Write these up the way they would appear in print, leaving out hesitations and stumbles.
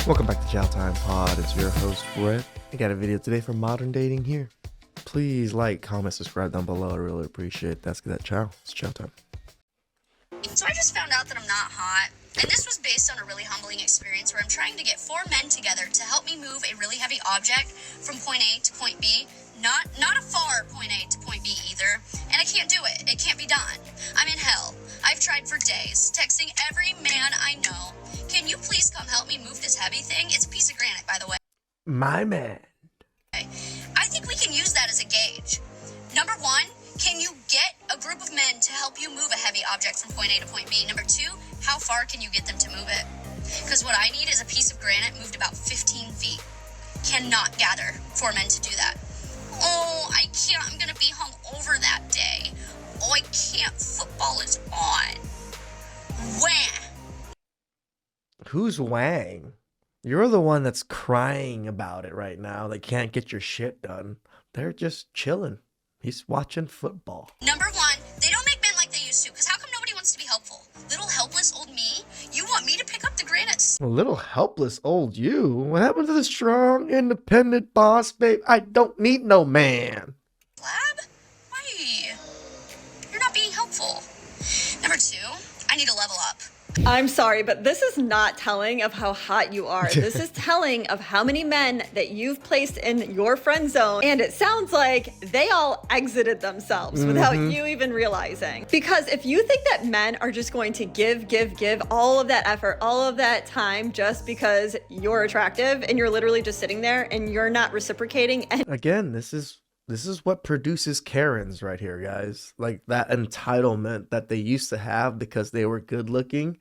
Welcome back to TheChowTimePod. It's your host, Brett. I got a video today for modern dating here. Please like, comment, subscribe down below. I really appreciate that. That chow. It's chow time. So I just found out that I'm not hot. And this was based on a really humbling experience where I'm trying to get 4 men together to help me move a really heavy object from point A to point B. Not a far point A to point B either. And I can't do it. It can't be done. I'm in hell. I've tried for days, texting every man I know. Can you please come help me move this heavy thing? It's a piece of granite, by the way. My man. I think we can use that as a gauge. Number 1, can you get a group of men to help you move a heavy object from point A to point B? Number 2, how far can you get them to move it? Because what I need is a piece of granite moved about 15 feet. Cannot gather 4 men to do that. Oh, I can't. I'm going to be hung over that day. Oh, I can't. Football is on. Wham! Who's Wang? You're the one that's crying about it right now. They can't get your shit done. They're just chilling. He's watching football. Number 1, they don't make men like they used to. Because how come nobody wants to be helpful? Little helpless old me? You want me to pick up the granites? A little helpless old you. What happened to the strong, independent boss, babe? I don't need no man. Lab? Why? You're not being helpful. Number 2, I need to level up. I'm sorry, but this is not telling of how hot you are. This is telling of how many men that you've placed in your friend zone. And it sounds like they all exited themselves without you even realizing. Because if you think that men are just going to give all of that effort, all of that time just because you're attractive and you're literally just sitting there and you're not reciprocating. And Again, this is what produces Karens right here, guys. Like that entitlement that they used to have because they were good looking,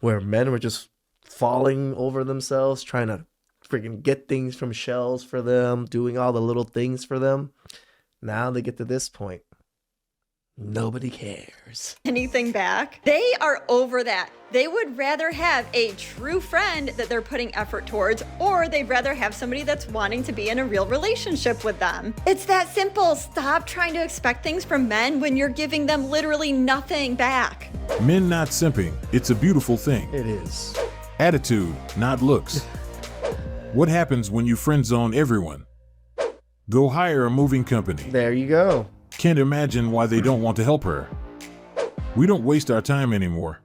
where men were just falling over themselves, trying to freaking get things from shelves for them, doing all the little things for them. Now they get to this point. Nobody cares. anything back. They are over that. They would rather have a true friend that they're putting effort towards, or they'd rather have somebody that's wanting to be in a real relationship with them. It's that simple. Stop trying to expect things from men when you're giving them literally nothing back. Men not simping. It's a beautiful thing. It is. Attitude, not looks. What happens when you friend zone everyone? Go hire a moving company. There you go. Can't imagine why they don't want to help her. We don't waste our time anymore.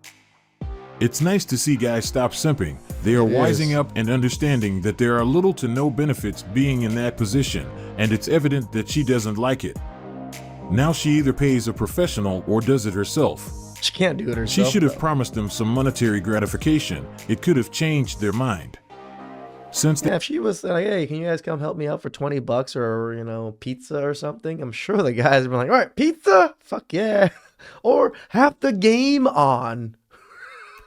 It's nice to see guys stop simping. They are wising up and understanding that there are little to no benefits being in that position, and it's evident that she doesn't like it. Now she either pays a professional or does it herself. She can't do it herself. She should have promised them some monetary gratification. It could have changed their mind. Since Yeah, if she was like, hey, can you guys come help me out for $20 or, pizza or something? I'm sure the guys would be like, all right, pizza? Fuck yeah. Or have the game on.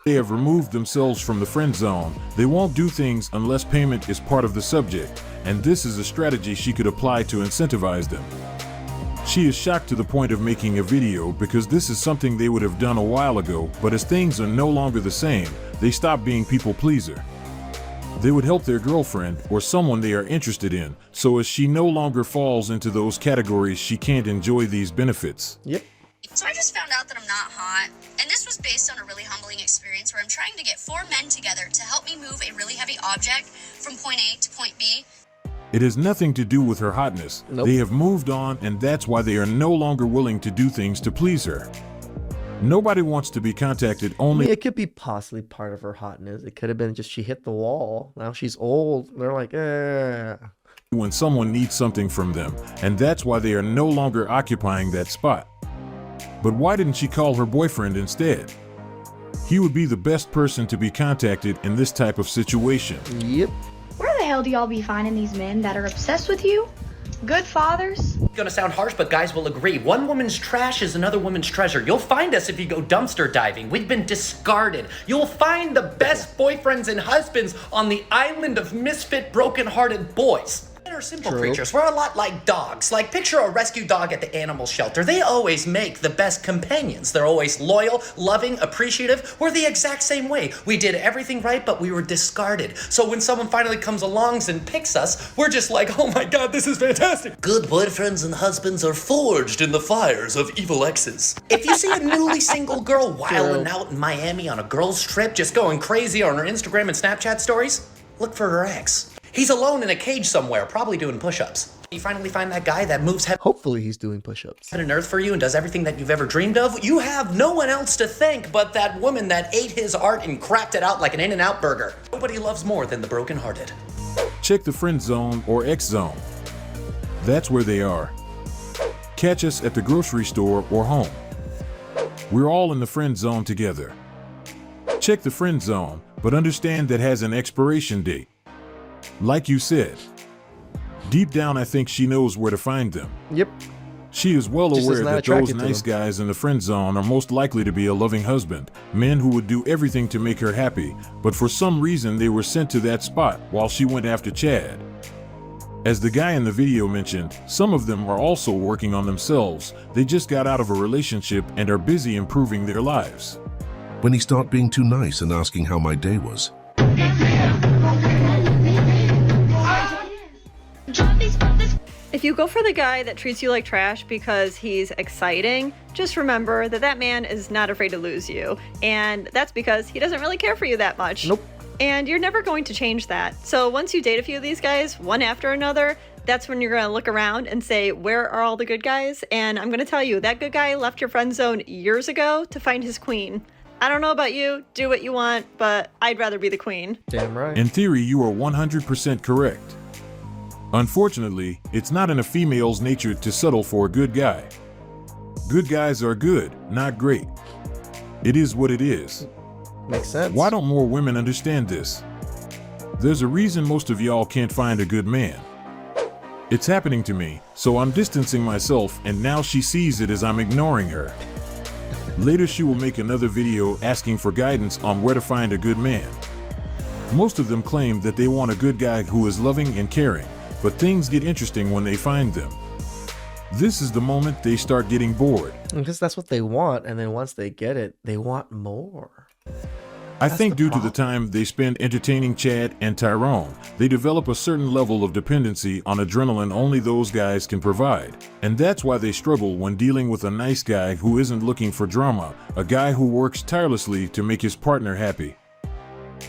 they have removed themselves from the friend zone, they won't do things unless payment is part of the subject, and this is a strategy she could apply to incentivize them. She is shocked to the point of making a video because this is something they would have done a while ago, but as things are no longer the same, they stop being people pleaser. They would help their girlfriend or someone they are interested in, so as she no longer falls into those categories, she can't enjoy these benefits. Yep. So I just found out that I'm not hot. And this was based on a really humbling experience where I'm trying to get 4 men together to help me move a really heavy object from point A to point B. It has nothing to do with her hotness. Nope. They have moved on, and that's why they are no longer willing to do things to please her. Nobody wants to be contacted only It could be possibly part of her hotness. It could have been just she hit the wall. Now she's old. They're like, when someone needs something from them, and that's why they are no longer occupying that spot. But why didn't she call her boyfriend instead? He would be the best person to be contacted in this type of situation. Yep. Where the hell do y'all be finding these men that are obsessed with you? Good fathers? Gonna sound harsh, but guys will agree. One woman's trash is another woman's treasure. You'll find us if you go dumpster diving. We've been discarded. You'll find the best boyfriends and husbands on the island of misfit, broken-hearted boys. Men are simple creatures. We're a lot like dogs. Like, picture a rescue dog at the animal shelter. They always make the best companions. They're always loyal, loving, appreciative. We're the exact same way. We did everything right, but we were discarded. So when someone finally comes along and picks us, we're just like, oh my god, this is fantastic. Good boyfriends and husbands are forged in the fires of evil exes. If you see a newly single girl wilding out in Miami on a girls' trip, just going crazy on her Instagram and Snapchat stories, Look for her ex. He's alone in a cage somewhere, probably doing push-ups. You finally find that guy that moves heaven Hopefully he's doing push-ups. and earth for you and does everything that you've ever dreamed of. You have no one else to thank but that woman that ate his heart and cracked it out like an In-N-Out burger. Nobody loves more than the broken-hearted. Check the friend zone or X zone. That's where they are. Catch us at the grocery store or home. We're all in the friend zone together. Check the friend zone, but understand that has an expiration date. Like you said, deep down I think she knows where to find them. Yep. She is well Just aware is not that those attracted to nice them. guys in the friend zone are most likely to be a loving husband, men who would do everything to make her happy, but for some reason they were sent to that spot while she went after Chad. As the guy in the video mentioned, some of them are also working on themselves. They just got out of a relationship and are busy improving their lives. When he start being too nice and asking how my day was. If you go for the guy that treats you like trash because he's exciting, just remember that that man is not afraid to lose you. And that's because he doesn't really care for you that much. Nope. And you're never going to change that. So once you date a few of these guys, one after another, that's when you're going to look around and say, where are all the good guys? And I'm going to tell you, that good guy left your friend zone years ago to find his queen. I don't know about you, do what you want, but I'd rather be the queen. Damn right. In theory, you are 100% correct. Unfortunately, it's not in a female's nature to settle for a good guy. Good guys are good, not great. It is what it is. Makes sense. Why don't more women understand this? There's a reason most of y'all can't find a good man. It's happening to me, so I'm distancing myself, and now she sees it as I'm ignoring her. Later she will make another video asking for guidance on where to find a good man. Most of them claim that they want a good guy who is loving and caring, but things get interesting when they find them. This is the moment they start getting bored. Because that's what they want, and then once they get it, they want more. I That's think the due to the time they spend entertaining Chad and Tyrone, they develop a certain level of dependency on adrenaline only those guys can provide. And that's why they struggle when dealing with a nice guy who isn't looking for drama, a guy who works tirelessly to make his partner happy.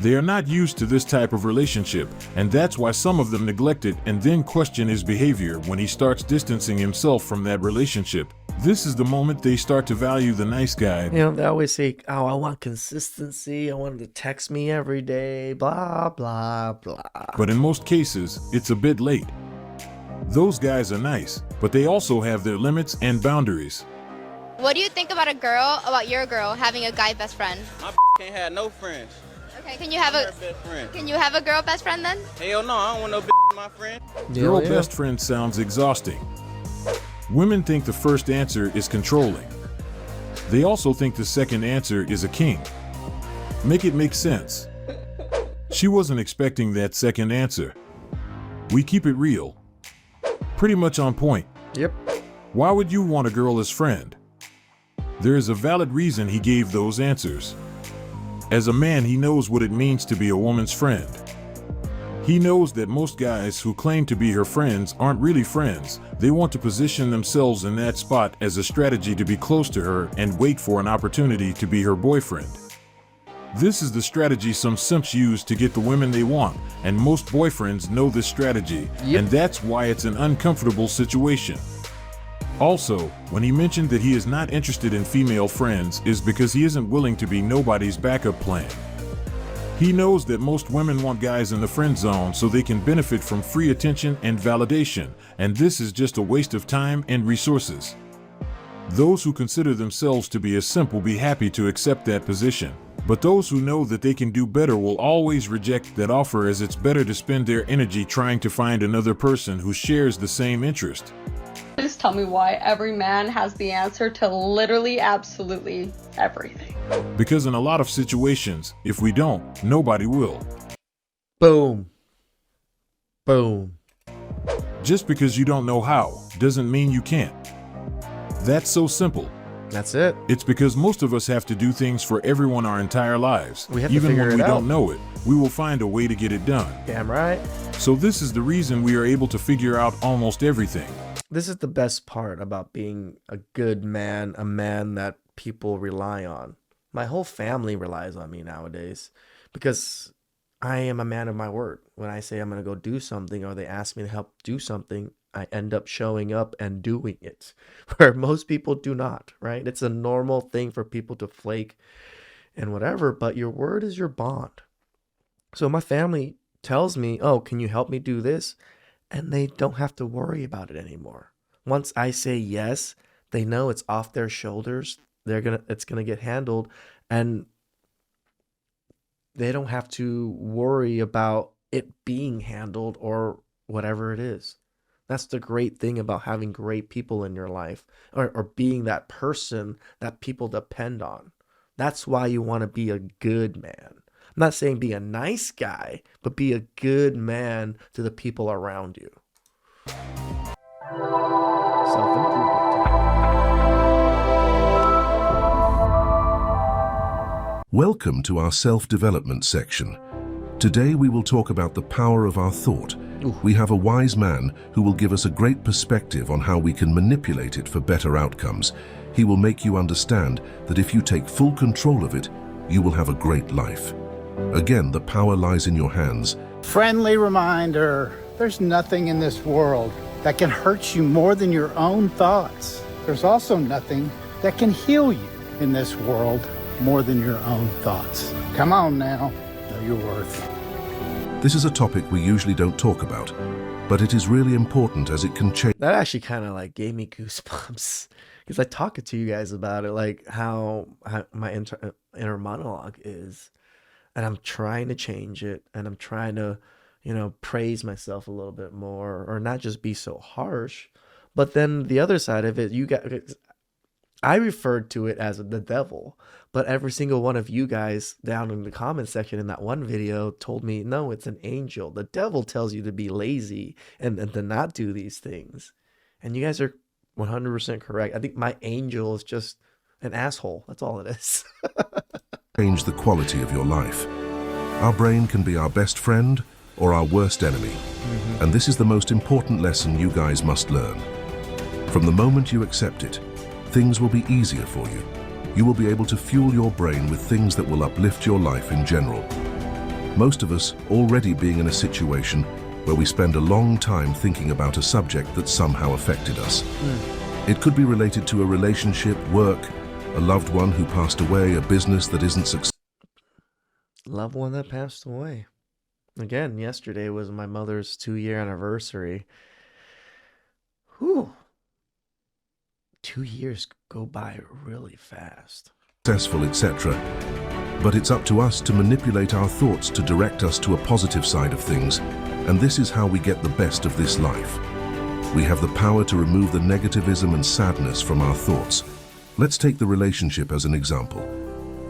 They are not used to this type of relationship, and that's why some of them neglect it and then question his behavior when he starts distancing himself from that relationship. This is the moment they start to value the nice guy. You know, they always say, oh, I want consistency. I want him to text me every day, blah, blah, blah. But in most cases, it's a bit late. Those guys are nice, but they also have their limits and boundaries. What do you think about your girl having a guy best friend? My can't have no friends. Okay, can you have I'm a her best friend. can you have a girl best friend then? Hell no, I don't want no my friend. Girl Yeah. best friend sounds exhausting. Women think the first answer is controlling. They also think the second answer is a king. Make it make sense. She wasn't expecting that second answer. We keep it real. Pretty much on point. Yep. Why would you want a girl as friend? There is a valid reason he gave those answers. As a man, he knows what it means to be a woman's friend. He knows that most guys who claim to be her friends aren't really friends. They want to position themselves in that spot as a strategy to be close to her and wait for an opportunity to be her boyfriend. This is the strategy some simps use to get the women they want, and most boyfriends know this strategy, Yep. and that's why it's an uncomfortable situation. Also, when he mentioned that he is not interested in female friends is because he isn't willing to be nobody's backup plan. He knows that most women want guys in the friend zone so they can benefit from free attention and validation, and this is just a waste of time and resources. Those who consider themselves to be a simp will be happy to accept that position, but those who know that they can do better will always reject that offer, as it's better to spend their energy trying to find another person who shares the same interest. Please tell me why every man has the answer to literally absolutely everything. Because in a lot of situations, if we don't, nobody will. Boom. Boom. Just because you don't know how doesn't mean you can't. That's so simple. That's it. It's because most of us have to do things for everyone our entire lives. We have to Even figure when it we out. don't know it, we will find a way to get it done. Damn right. So this is the reason we are able to figure out almost everything. This is the best part about being a good man, a man that people rely on. My whole family relies on me nowadays because I am a man of my word. When I say I'm going to go do something or they ask me to help do something, I end up showing up and doing it, where most people do not, right? It's a normal thing for people to flake and whatever, but your word is your bond. So my family tells me, "Oh, can you help me do this?" And they don't have to worry about it anymore. Once I say yes, they know it's off their shoulders. It's gonna get handled, and they don't have to worry about it being handled or whatever it is. That's the great thing about having great people in your life, or being that person that people depend on. That's why you want to be a good man. I'm not saying be a nice guy, but be a good man to the people around you. Self-improvement. Welcome to our self-development section. Today we will talk about the power of our thought. We have a wise man who will give us a great perspective on how we can manipulate it for better outcomes. He will make you understand that if you take full control of it, you will have a great life. Again, the power lies in your hands. Friendly reminder, there's nothing in this world that can hurt you more than your own thoughts. There's also nothing that can heal you in this world more than your own thoughts. Come on now, know your worth. This is a topic we usually don't talk about, but it is really important as it can change. That actually kind of like gave me goosebumps because I talked to you guys about it, like how my inner monologue is. And I'm trying to change it, and I'm trying to, praise myself a little bit more, or not just be so harsh. But then the other side of it, I referred to it as the devil, but every single one of you guys down in the comment section in that one video told me, no, it's an angel. The devil tells you to be lazy and to not do these things. And you guys are 100% correct. I think my angel is just an asshole. That's all it is. Change the quality of your life. Our brain can be our best friend or our worst enemy. And this is the most important lesson you guys must learn. From the moment you accept it, things will be easier for you. You will be able to fuel your brain with things that will uplift your life in general. Most of us already being in a situation where we spend a long time thinking about a subject that somehow affected us. It could be related to a relationship, work, a loved one who passed away, a business that isn't successful. Loved one that passed away. Again, yesterday was my mother's 2-year anniversary. Whew. 2 years go by really fast. Successful, etc. But it's up to us to manipulate our thoughts to direct us to a positive side of things, and this is how we get the best of this life. We have the power to remove the negativism and sadness from our thoughts. Let's take the relationship as an example.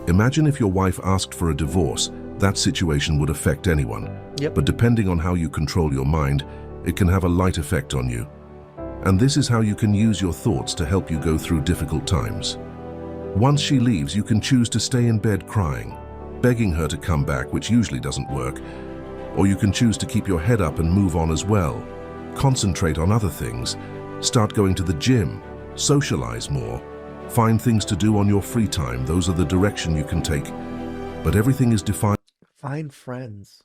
Imagine if your wife asked for a divorce. That situation would affect anyone. Yep. But depending on how you control your mind, it can have a light effect on you. And this is how you can use your thoughts to help you go through difficult times. Once she leaves, you can choose to stay in bed crying, begging her to come back, which usually doesn't work. Or you can choose to keep your head up and move on as well. Concentrate on other things. Start going to the gym, socialize more. Find things to do on your free time. Those are the direction you can take. But everything is defined. Find friends.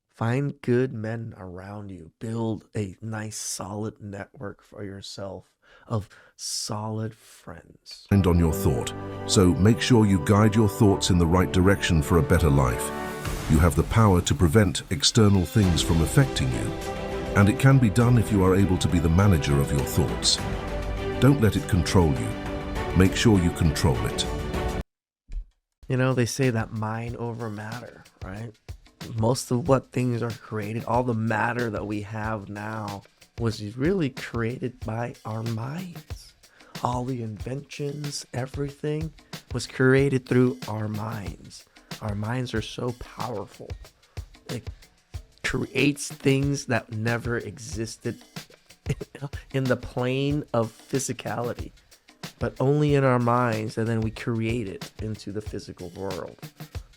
Find good men around you. Build a nice, solid network for yourself of solid friends. On your thought. So make sure you guide your thoughts in the right direction for a better life. You have the power to prevent external things from affecting you. And it can be done if you are able to be the manager of your thoughts. Don't let it control you. Make sure you control it. They say that mind over matter, right? Most of what things are created, all the matter that we have now was really created by our minds. All the inventions, everything was created through our minds. Our minds are so powerful. It creates things that never existed in the plane of physicality, but only in our minds, and then we create it into the physical world.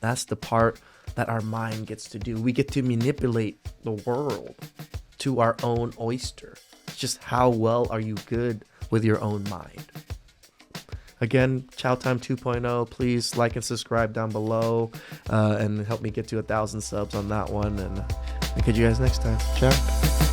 That's the part that our mind gets to do. We get to manipulate the world to our own oyster. It's just how well are you good with your own mind? Again, Chow Time 2.0. Please like and subscribe down below, and help me get to 1,000 subs on that one. And I'll catch you guys next time. Ciao.